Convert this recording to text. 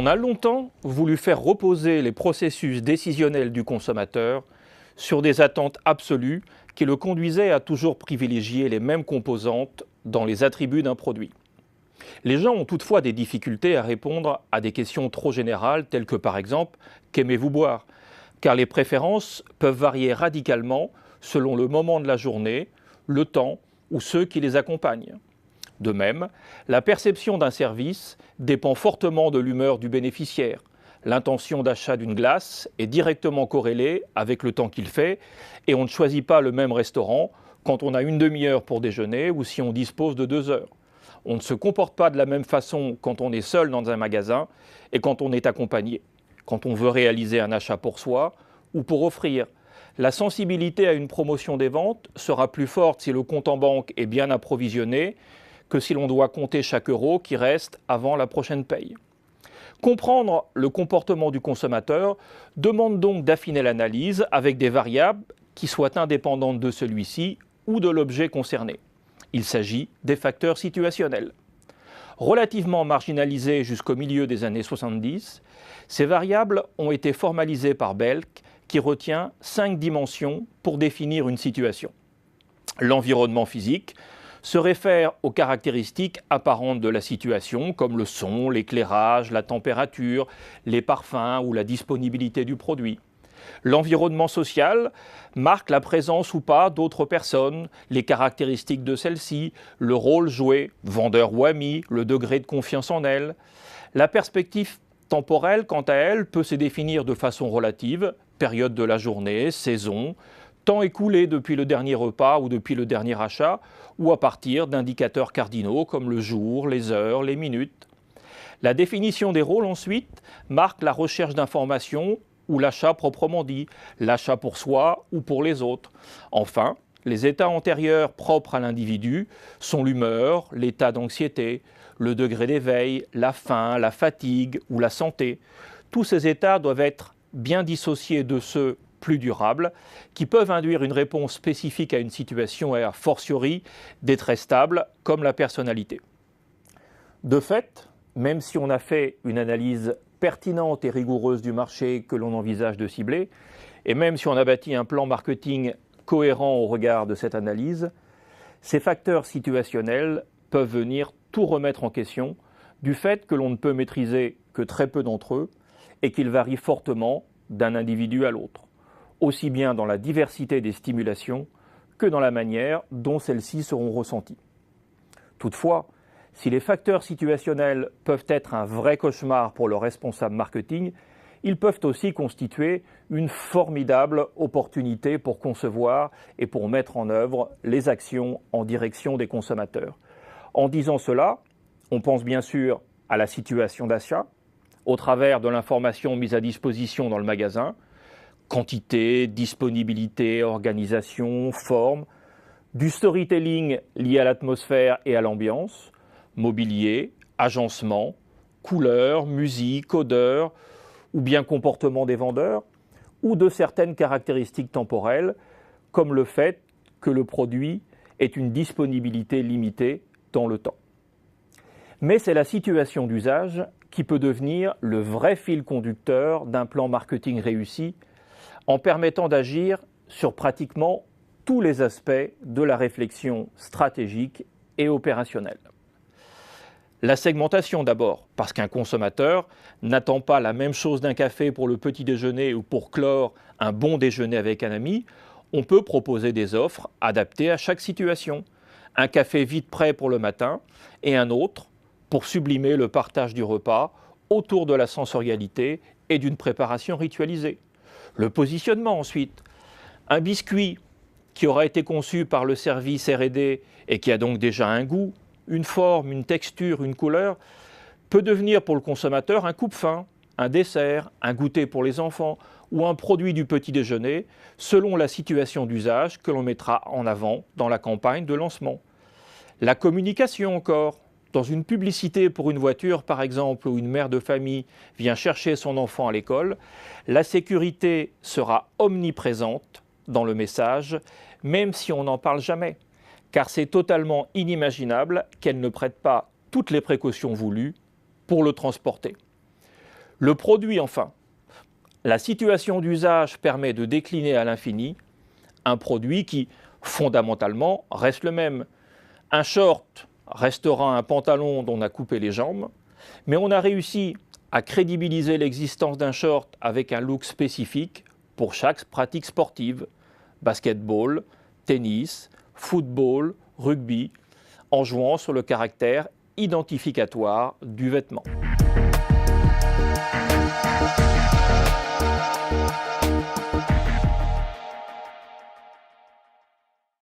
On a longtemps voulu faire reposer les processus décisionnels du consommateur sur des attentes absolues qui le conduisaient à toujours privilégier les mêmes composantes dans les attributs d'un produit. Les gens ont toutefois des difficultés à répondre à des questions trop générales telles que par exemple « qu'aimez-vous boire ?», car les préférences peuvent varier radicalement selon le moment de la journée, le temps ou ceux qui les accompagnent. De même, la perception d'un service dépend fortement de l'humeur du bénéficiaire. L'intention d'achat d'une glace est directement corrélée avec le temps qu'il fait et on ne choisit pas le même restaurant quand on a une demi-heure pour déjeuner ou si on dispose de 2 heures. On ne se comporte pas de la même façon quand on est seul dans un magasin et quand on est accompagné, quand on veut réaliser un achat pour soi ou pour offrir. La sensibilité à une promotion des ventes sera plus forte si le compte en banque est bien approvisionné que si l'on doit compter chaque euro qui reste avant la prochaine paye. Comprendre le comportement du consommateur demande donc d'affiner l'analyse avec des variables qui soient indépendantes de celui-ci ou de l'objet concerné. Il s'agit des facteurs situationnels. Relativement marginalisés jusqu'au milieu des années 70, ces variables ont été formalisées par Belk qui retient 5 dimensions pour définir une situation. L'environnement physique se réfère aux caractéristiques apparentes de la situation comme le son, l'éclairage, la température, les parfums ou la disponibilité du produit. L'environnement social marque la présence ou pas d'autres personnes, les caractéristiques de celles-ci, le rôle joué, vendeur ou ami, le degré de confiance en elles. La perspective temporelle, quant à elle, peut se définir de façon relative, période de la journée, saison, temps écoulé depuis le dernier repas ou depuis le dernier achat, ou à partir d'indicateurs cardinaux comme le jour, les heures, les minutes. La définition des rôles ensuite marque la recherche d'informations ou l'achat proprement dit, l'achat pour soi ou pour les autres. Enfin, les états antérieurs propres à l'individu sont l'humeur, l'état d'anxiété, le degré d'éveil, la faim, la fatigue ou la santé. Tous ces états doivent être bien dissociés de ceux plus durables, qui peuvent induire une réponse spécifique à une situation et a fortiori des traits stables comme la personnalité. De fait, même si on a fait une analyse pertinente et rigoureuse du marché que l'on envisage de cibler, et même si on a bâti un plan marketing cohérent au regard de cette analyse, ces facteurs situationnels peuvent venir tout remettre en question du fait que l'on ne peut maîtriser que très peu d'entre eux et qu'ils varient fortement d'un individu à l'autre, aussi bien dans la diversité des stimulations que dans la manière dont celles-ci seront ressenties. Toutefois, si les facteurs situationnels peuvent être un vrai cauchemar pour le responsable marketing, ils peuvent aussi constituer une formidable opportunité pour concevoir et pour mettre en œuvre les actions en direction des consommateurs. En disant cela, on pense bien sûr à la situation d'achat, au travers de l'information mise à disposition dans le magasin, quantité, disponibilité, organisation, forme, du storytelling lié à l'atmosphère et à l'ambiance, mobilier, agencement, couleurs, musique, odeur, ou bien comportement des vendeurs, ou de certaines caractéristiques temporelles, comme le fait que le produit ait une disponibilité limitée dans le temps. Mais c'est la situation d'usage qui peut devenir le vrai fil conducteur d'un plan marketing réussi en permettant d'agir sur pratiquement tous les aspects de la réflexion stratégique et opérationnelle. La segmentation d'abord, parce qu'un consommateur n'attend pas la même chose d'un café pour le petit déjeuner ou pour clore un bon déjeuner avec un ami, on peut proposer des offres adaptées à chaque situation. Un café vite prêt pour le matin et un autre pour sublimer le partage du repas autour de la sensorialité et d'une préparation ritualisée. Le positionnement ensuite. Un biscuit qui aura été conçu par le service R&D et qui a donc déjà un goût, une forme, une texture, une couleur, peut devenir pour le consommateur un coupe-faim, un dessert, un goûter pour les enfants ou un produit du petit déjeuner selon la situation d'usage que l'on mettra en avant dans la campagne de lancement. La communication encore. Dans une publicité pour une voiture, par exemple, où une mère de famille vient chercher son enfant à l'école, la sécurité sera omniprésente dans le message, même si on n'en parle jamais, car c'est totalement inimaginable qu'elle ne prête pas toutes les précautions voulues pour le transporter. Le produit enfin. La situation d'usage permet de décliner à l'infini un produit qui, fondamentalement, reste le même. Un short restera un pantalon dont on a coupé les jambes, mais on a réussi à crédibiliser l'existence d'un short avec un look spécifique pour chaque pratique sportive, basketball, tennis, football, rugby, en jouant sur le caractère identificatoire du vêtement.